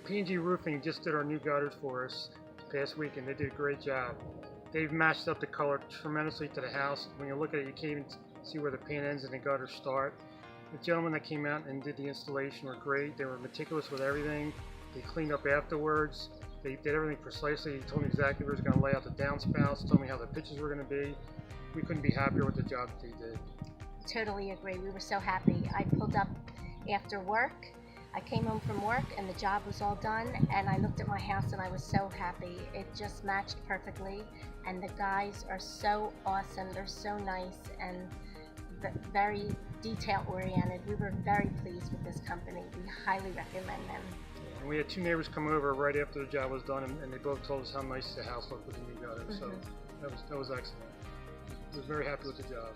P&G Roofing just did our new gutters for us past week, and they did a great job. They've matched up the color tremendously to the house. When you look at it, you can't even see where the paint ends and the gutters start. The gentlemen that came out and did the installation were great. They were meticulous with everything. They cleaned up afterwards. They did everything precisely. He told me exactly where he was going to lay out the downspouts, told me how the pitches were going to be. We couldn't be happier with the job that they did. Totally agree. We were so happy. I pulled up after work. I came home from work and the job was all done, and I looked at my house and I was so happy. It just matched perfectly, and the guys are so awesome. They're so nice and very detail oriented. We were very pleased with this company. We highly recommend them. And we had two neighbors come over right after the job was done, and they both told us how nice the house looked with the new gutters. So that was excellent. I was very happy with the job.